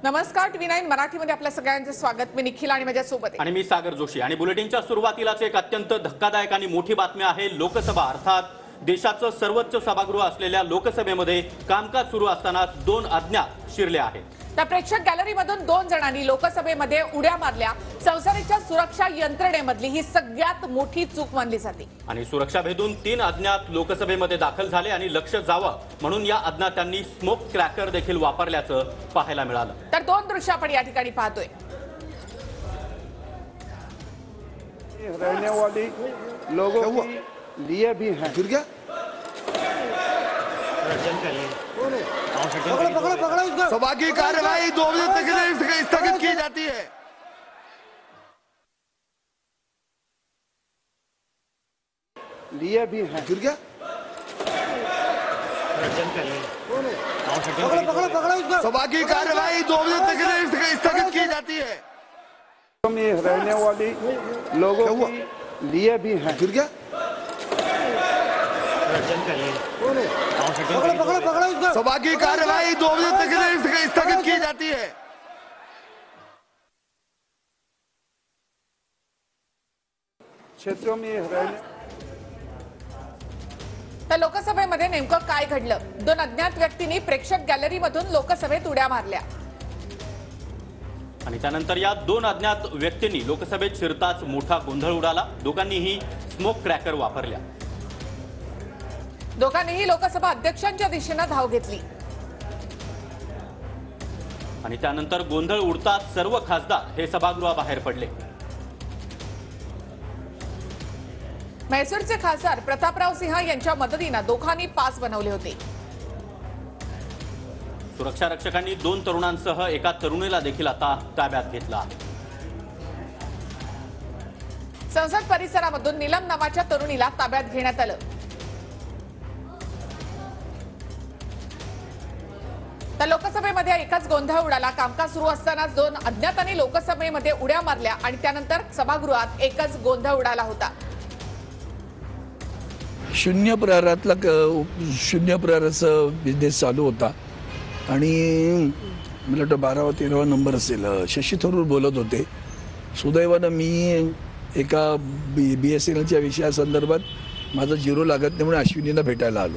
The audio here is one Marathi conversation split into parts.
नमस्कार, TV9 मराठीमध्ये आपल्या सगळ्यांचं स्वागत। मी निखिल आणि माझ्यासोबत आहे आणि मी सागर जोशी। आणि बुलेटिनच्या सुरुवातीलाच एक अत्यंत धक्कादायक आणि मोठी बातमी आहे। लोकसभा अर्थात देशाचं सर्वोच्च सभागृह असलेल्या लोकसभेमध्ये कामकाज सुरू असतानाच दोन अज्ञात शिरले आहेत। त्या प्रेक्षक गॅलरीमधून दोन जणांनी लोकसभेमध्ये उड्या मारल्या। संसदेच्या सुरक्षा यंत्रणेमधली ही सगळ्यात मोठी चूक मानली जाते। आणि सुरक्षा भेदून तीन अज्ञात लोकसभेमध्ये दाखल झाले आणि लक्ष जावं म्हणून या अज्ञातांनी स्मोक क्रॅकर देखील वापरल्याचं पाहायला मिळालं। तर दोन दृश्य आपण या ठिकाणी पाहतोय। रहने वाली लोगों के लिए भी हैं। गिर गया? सभा की कार्यवाही 2 बजे तक के लिए स्थगित की जाती है। लिए भी हैं। गिर गया? सभा की कार्यवाही 2 बजे तक के लिए स्थगित की जाती है। में रहने वाली लोगों के लिए भी हैं। गिर गया? सभा की कार्यवाही 2 बजे तक के लिए स्थगित की जाती है। क्षेत्रों में रहने तर लोकसभेमध्ये नेमकं काय घडलं? दोन अज्ञात व्यक्तींनी प्रेक्षक गॅलरीमधून लोकसभेत उड्या मारल्या आणि त्यानंतर या दोन अज्ञात व्यक्तींनी लोकसभेत शिरताच मोठा गोंधळ उडाला। दोघांनीही स्मोक क्रॅकर वापरल्या। दोघांनीही लोकसभा अध्यक्षांच्या दिशेने धाव घेतली आणि त्यानंतर गोंधळ उडताच सर्व खासदार हे सभागृहाबाहेर पडले। म्हैसूरचे खासदार प्रतापराव सिंह यांच्या मदतीने दोघांनी पास बनवले होते। सुरक्षा रक्षकांनी दोन तरुणांसह एका तरुणीला देखील आता ताब्यात घेतला आहे। संसद परिसरामधून नीलम नावाच्या तरुणीला ताब्यात घेण्यात आलं। तर लोकसभेमध्ये एकच गोंधळ उडाला। कामकाज सुरू असतानाच दोन अज्ञातांनी लोकसभेमध्ये उड्या मारल्या आणि त्यानंतर सभागृहात एकच गोंधळ उडाला होता। शून्य प्रहराचा बिझनेस चालू होता आणि मला वाटतं 12वा 13वा नंबर असेल। शशी थरूर बोलत होते। सुदैवानं मी एका BSNLच्या विषयासंदर्भात माझा झिरो लागत नाही म्हणून अश्विनीला भेटायला आलो।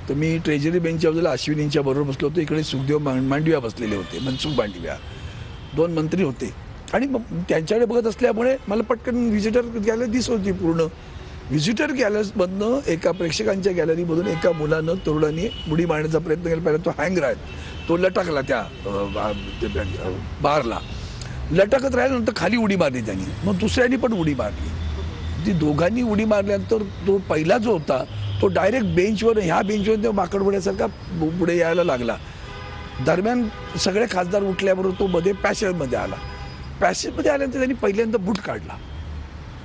तर मी ट्रेजरी बेंचच्या बाजूला अश्विनींच्या बरोबर बसलो होतो। इकडे सुखदेव मांडविया बसलेले होते, मनसुख मांडविया, दोन मंत्री होते आणि त्यांच्याकडे बघत असल्यामुळे मला पटकन व्हिजिटर गॅलरी दिसत होती। पूर्ण व्हिजिटर गॅलरीमधनं एका प्रेक्षकांच्या गॅलरीमधून एका मुलानं तरुणाने उडी मारण्याचा प्रयत्न केला। पहिला तो हँग राहत तो लटकला त्या बारला, लटकत राहिल्यानंतर खाली उडी मारली त्यांनी। मग दुसऱ्याने पण उडी मारली। ती दोघांनी उडी मारल्यानंतर तो पहिला जो होता तो डायरेक्ट बेंचवर, ह्या बेंचवर तो माकडवड्यासारखा पुढे यायला लागला। दरम्यान सगळे खासदार उठल्याबरोबर तो मध्ये पॅसेजमध्ये आला। पॅसेजमध्ये आल्यानंतर त्यांनी पहिल्यांदा बूट काढला,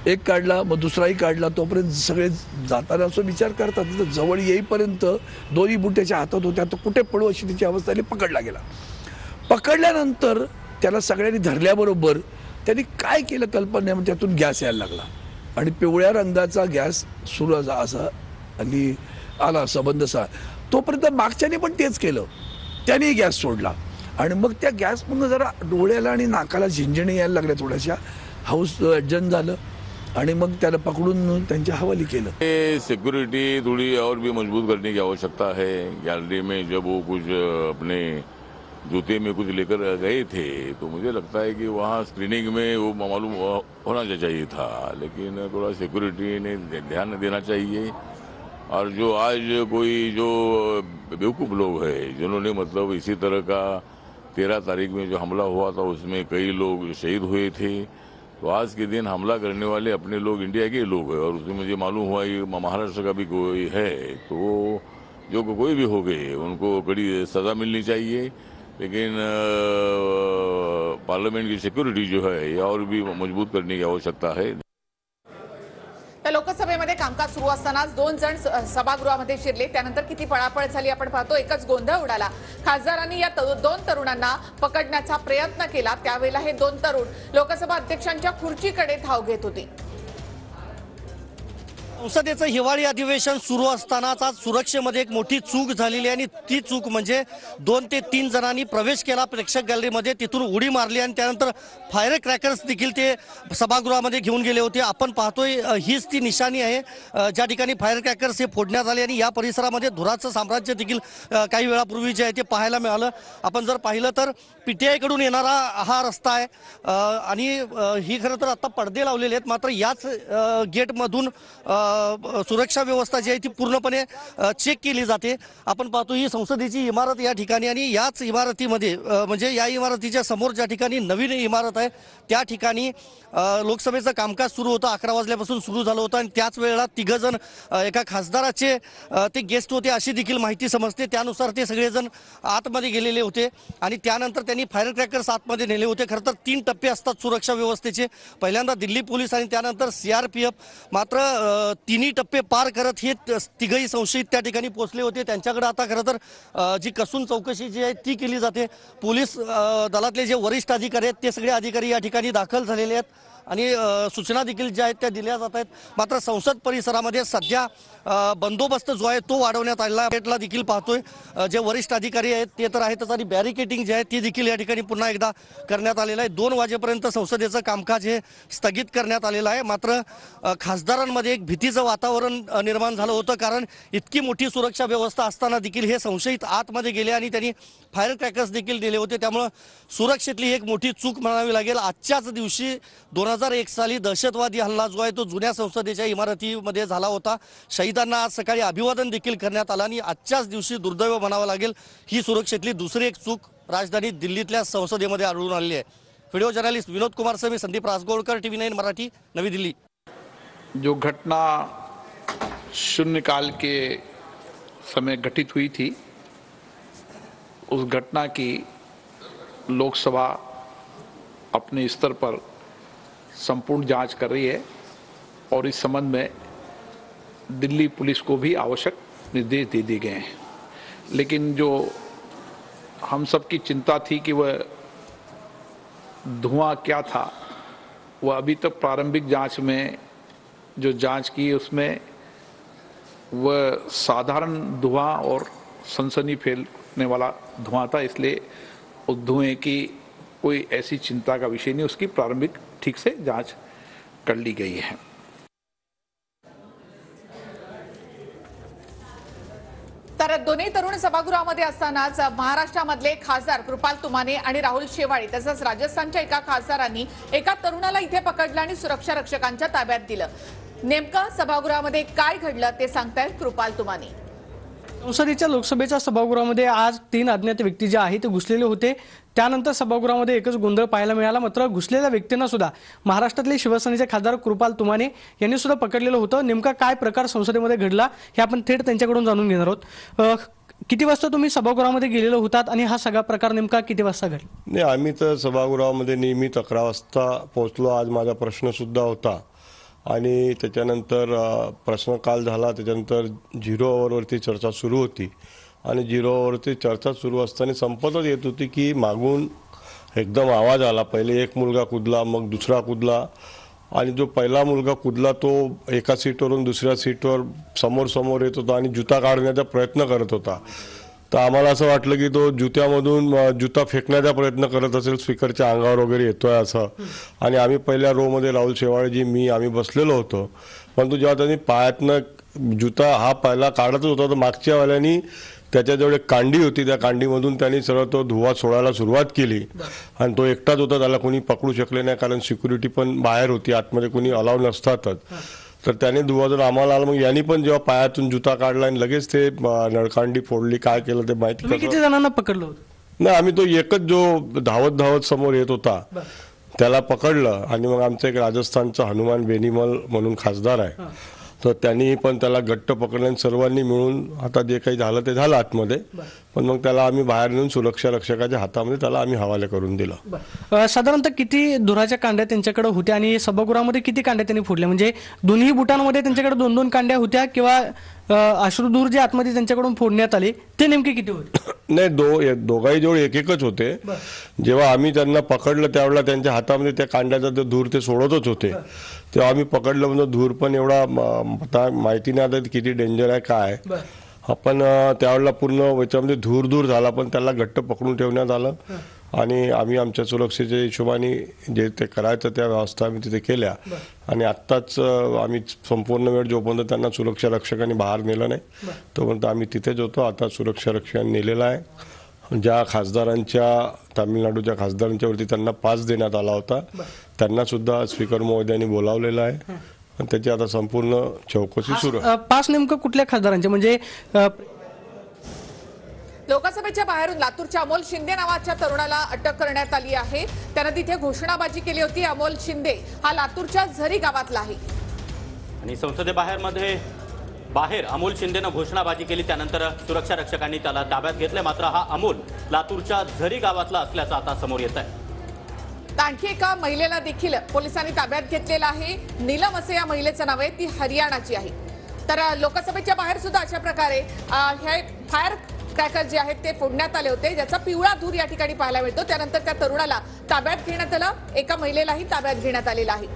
एक काढला, मग दुसराही काढला। तोपर्यंत सगळे जाताना असं विचार करतात, तर जवळ येईपर्यंत दोन्ही बूट त्याच्या हातात होत्या। तो कुठे पडू अशी त्याची अवस्था पकडला गेला। पकडल्यानंतर त्याला सगळ्यांनी धरल्याबरोबर त्यांनी काय केलं कल्पना नाही, त्यातून गॅस यायला लागला आणि पिवळ्या रंगाचा गॅस सुरू असा आणि आला सबंधसा। तोपर्यंत मागच्याने पण तेच केलं, त्याने गॅस सोडला आणि मग त्या गॅसमधून जरा डोळ्याला आणि नाकाला झिंजणी यायला लागल्या थोड्याशा। हाऊस ॲडजस्ट झालं आणि मग त्याला पकडून त्यांच्या हवाली केलं। सिक्योरिटी थोड़ी और भी मजबूत करने की आवश्यकता है। गैलरी में जब वो कुछ अपने जूते में कुछ लेकर गए थे तो मुझे लगता है कि वहाँ स्क्रीनिंग में वो मालूम होना चाहिए था, लेकिन थोड़ा सिक्योरिटी ने ध्यान देना चाहिए। और जो आज कोई जो बेवकूफ़ लोग हैं जिन्होंने मतलब इसी तरह का 13 तारीख में जो हमला हुआ था उसमें कई लोग शहीद हुए थे, तो आज के दिन हमला करने वाले अपने लोग इंडिया के लोग हैं। और उसमें मुझे मालूम हुआ कि महाराष्ट्र का भी कोई है, तो जो कोई भी हो गए उनको कड़ी सज़ा मिलनी चाहिए। लेकिन पार्लियामेंट की सिक्योरिटी जो है ये और भी मजबूत करने की आवश्यकता है। तर लोकसभेमध्ये कामकाज सुरू असतानाच दोन जण सभागृहामध्ये शिरले। त्यानंतर किती पळापळ झाली आपण पाहतो। एकच गोंधळ उडाला। खासदारांनी या दोन तरुणांना पकडण्याचा प्रयत्न केला। त्यावेळेला हे दोन तरुण लोकसभा अध्यक्षांच्या खुर्चीकडे धाव घेत होते। संसदेचं हिवाळी अधिवेशन सुरू असतानाच आज सुरक्षेमध्ये एक मोठी चूक झालेली आहे आणि ती चूक म्हणजे 2 ते 3 जणांनी प्रवेश केला प्रेक्षक गॅलरीमध्ये, तिथून उडी मारली आणि त्यानंतर फायर क्रॅकर्स देखील ते सभागृहामध्ये घेऊन गेले होते. आपण पाहतोय हीच ती निशाणी आहे ज्या ठिकाणी फायर क्रॅकर्स हे फोडण्यात आले आणि या परिसरामध्ये धुराचं साम्राज्य देखील काही वेळापूर्वी जे आहे ते पाहायला मिळालं. आपण जर पाहिलं तर PTI कडून येणारा हा रस्ता आहे आणि ही खरं तर आता पडदे लावलेले आहेत, मात्र याच गेटमधून सुरक्षा व्यवस्था जी आहे ती पूर्णपणे चेक केली जाते. आपण पाहतो ही संसदेची इमारत या ठिकाणी आणि याच इमारतीमध्ये म्हणजे या इमारतीच्या समोर ज्या ठिकाणी नवीन इमारत आहे त्या ठिकाणी लोकसभेचं कामकाज सुरू होतं. 11 वाजल्यापासून सुरू झालं होतं आणि त्याच वेळेला 3 जण एका खासदाराचे ते गेस्ट होते अशी देखील माहिती समजते. त्यानुसार ते सगळेजण आतमध्ये गेलेले होते आणि त्यानंतर त्यांनी फायर क्रॅकर्स आतमध्ये नेले होते. खरं तर 3 टप्पे असतात सुरक्षा व्यवस्थेचे, पहिल्यांदा दिल्ली पोलीस आणि त्यानंतर CRPF. मात्र 3 टप्पे पार करत हे 3घही संशयित त्या ठिकाणी पोहोचले होते. त्यांच्याकडे आता खरं तर जी कसून चौकशी जी आहे ती केली जाते. पोलीस दलातले जे वरिष्ठ अधिकारी आहेत ते सगळे अधिकारी या ठिकाणी दाखल झालेले आहेत आणि सूचना देखील ज्या आहेत त्या दिल्या जात आहेत. मात्र संसद परिसरामध्ये सध्या बंदोबस्त जो आहे तो वाढवण्यात आलेला गेटला देखील पाहतोय जे वरिष्ठ अधिकारी आहेत ते तर आहेतच आणि बॅरिकेटिंग जे आहे ती देखील या ठिकाणी पुन्हा एकदा करण्यात आलेलं आहे. 2 वाजेपर्यंत संसदेचं कामकाज हे स्थगित करण्यात आलेलं आहे. मात्र खासदारांमध्ये एक भीतीचं वातावरण निर्माण झालं होतं, कारण इतकी मोठी सुरक्षा व्यवस्था असताना देखील हे संशयित आतमध्ये गेले आणि त्यांनी फायर क्रॅकर्स देखील दिले होते. त्यामुळं सुरक्षेतली एक मोठी चूक म्हणावी लागेल. आजच्याच दिवशी 2001 साली दहशतवादी हल्ला जो आहे तो जुन्या संसदेच्या इमारतीमध्ये झाला होता. शहीदांना आज सकाळी अभिवादन देखील करण्यात आलं आणि आजच्याच दिवशी दुर्दैव म्हणावं लागेल ही सुरक्षेतली दुसरी एक चूक राजधानी दिल्लीतल्या संसदेमध्ये आढळून आली आहे. व्हिडिओ जर्नलिस्ट विनोद कुमार सह मी संदीप राजगोळकर, TV9 मराठी, नवी दिल्ली. जो घटना शून्यकाल के समय घटित हुई थी, उस घटना की लोकसभा अपने स्तर पर संपूर्ण जांच कर रही है और इस संबंध में दिल्ली पुलिस को भी आवश्यक निर्देश दे दिए गए हैं. लेकिन जो हम सब की चिंता थी कि वह धुआं क्या था, वह अभी तक प्रारंभिक जांच में जो जांच की उसमें वह साधारण धुआं और सनसनी फैलने वाला धुआं था. इसलिए उस धुएं की कोई ऐसी चिंता का विषय नहीं, उसकी प्रारंभिक ठीक से जांच कर ली गई है. तर दोन्ही तरुण सभागृहामध्ये असतानाच महाराष्ट्रामधले खासदार कृपाल तुमाने आणि राहुल शेवाळे तसंच राजस्थानच्या एका खासदारांनी एका तरुणाला इथे पकडलं आणि सुरक्षा रक्षकांच्या ताब्यात दिलं. नेमकं सभागृहामध्ये काय घडलं ते सांगतायत कृपाल तुमाने. संसदेच्या लोकसभेच्या सभागृहामध्ये आज 3 अज्ञात व्यक्ती जे आहेत ते घुसलेले होते. त्यानंतर सभागृहामध्ये एकच गोंधळ पाहायला मिळाला. मात्र घुसलेल्या व्यक्तींना सुद्धा महाराष्ट्रातले शिवसेनेचे खासदार कृपाल तुमाने यांनी सुद्धा पकडलेलं होतं. नेमका काय प्रकार संसदेमध्ये घडला हे आपण थेट त्यांच्याकडून जाणून घेणार आहोत. किती वाजता तुम्ही सभागृहामध्ये गेलेलो होतात आणि हा सगळा प्रकार नेमका किती वाजता घडला? नाही, आम्ही तर सभागृहामध्ये नेहमी 11 वाजता पोहोचलो. आज माझा प्रश्न सुद्धा होता आणि त्याच्यानंतर प्रश्नकाल झाला. त्याच्यानंतर 0 अवरवरती चर्चा सुरू होती आणि 0 अवरवरती चर्चा सुरू असताना संपतच येत होती की मागून एकदम आवाज आला. पहिले एक मुलगा कुदला, मग दुसरा कुदला आणि जो पहिला मुलगा कुदला तो एका सीटवरून दुसऱ्या सीटवर समोर समोर येत होता आणि जुता काढण्याचा प्रयत्न करत होता. तर आम्हाला असं वाटलं की तो जुत्यामधून जुता फेकण्याचा प्रयत्न करत असेल, स्पीकरच्या अंगावर वगैरे येतोय असं. आणि आम्ही पहिल्या रोमध्ये राहुल शेवाळेजी, मी आम्ही बसलेलो होतो. परंतु जेव्हा त्यांनी पायातनं जुता हा पहिला काढतच होता तर मागच्या वाल्यानी त्याच्याजवळ एक कांडी होती, त्या कांडीमधून त्यांनी सरळ तो धुवा सोडायला सुरुवात केली आणि तो एकटाच होता. त्याला कोणी पकडू शकले नाही कारण सिक्युरिटी पण बाहेर होती, आतमध्ये कोणी अलाव नसतातच. तर त्याने धुवा जर आम्हाला आला, मग यांनी पण जेव्हा पायातून जुता काढला आणि लगेच ते नळकांडी फोडली. काय केलं ते माहिती किती जणांना पकडलं होतं? नाही, आम्ही तो एकच जो धावत धावत समोर येत होता त्याला पकडलं आणि मग आमचा एक राजस्थानचा हनुमान बेनीमल म्हणून खासदार आहे, तर त्यांनी पण त्याला घट्ट पकडलं आणि सर्वांनी मिळून आता जे काही झालं ते झालं आतमध्ये. पण मग त्याला आम्ही बाहेर नेऊन सुरक्षा रक्षकाच्या हातामध्ये त्याला आम्ही हवाले करून दिलं. साधारणतः किती धुराच्या कांड्या त्यांच्याकडे होत्या आणि सभागृहामध्ये किती कांड्या त्यांनी फोडल्या? म्हणजे दोन्ही बुटांमध्ये त्यांच्याकडे 2-2 कांड्या होत्या किंवा अश्रुधूर जे आतमध्ये त्यांच्याकडून फोडण्यात आले ते नेमके किती होते? नाही, दोघाही जवळ एक एकच होते. जेव्हा आम्ही त्यांना पकडलं त्यावेळेला त्यांच्या हातामध्ये त्या कांड्याचा ते धूर ते सोडतच होते. तेव्हा आम्ही पकडलं म्हणजे धूर पण एवढा आता माहिती नाही आता किती डेंजर आहे काय. आपण त्यावेळेला पूर्ण याच्यामध्ये धूर झाला, पण त्याला घट्ट पकडून ठेवण्यात आलं आणि आम्ही आमच्या सुरक्षेच्या हिशोबाने जे ते करायचं त्या व्यवस्था आम्ही तिथे केल्या. आणि आत्ताच आम्ही संपूर्ण वेळ जोपर्यंत त्यांना सुरक्षा रक्षकांनी बाहेर नेलं नाही तोपर्यंत आम्ही तिथेच होतो. आता सुरक्षा रक्षकांनी नेलेला आहे. ज्या खासदारांच्या तामिळनाडूच्या खासदारांच्या वरती त्यांना पास देण्यात आला होता त्यांना सुद्धा स्पीकर महोदयांनी बोलावलेलं आहे आणि त्याची आता संपूर्ण चौकशी सुरू आहे. पास नेमकं कुठल्या खासदारांचे म्हणजे लोकसभेच्या बाहेरून लातूरच्या अमोल शिंदे नावाच्या तरुणाला अटक करण्यात आली आहे. त्यानं तिथे घोषणाबाजी केली होती. अमोल शिंदे हा लातूरच्या झरी गावातला आहे आणि बाहेर अमोल शिंदेनं घोषणाबाजी केली. त्यानंतर सुरक्षा रक्षकांनी त्याला ताब्यात घेतले. मात्र हा अमोल लातूरच्या झरी गावातला असल्याचं आता समोर येत आहे. आणखी एका महिलेला देखील पोलिसांनी ताब्यात घेतलेला आहे. नीलम असे या महिलेचं नाव आहे. ती हरियाणाची आहे. तर लोकसभेच्या बाहेर सुद्धा अशा प्रकारे हे फायर क्रॅकर जे आहेत ते फोडण्यात आले होते, ज्याचा पिवळा धूर या ठिकाणी पाहायला मिळतो. त्यानंतर त्या तरुणाला ताब्यात घेण्यात आलं. एका महिलेलाही ताब्यात घेण्यात आलेला आहे.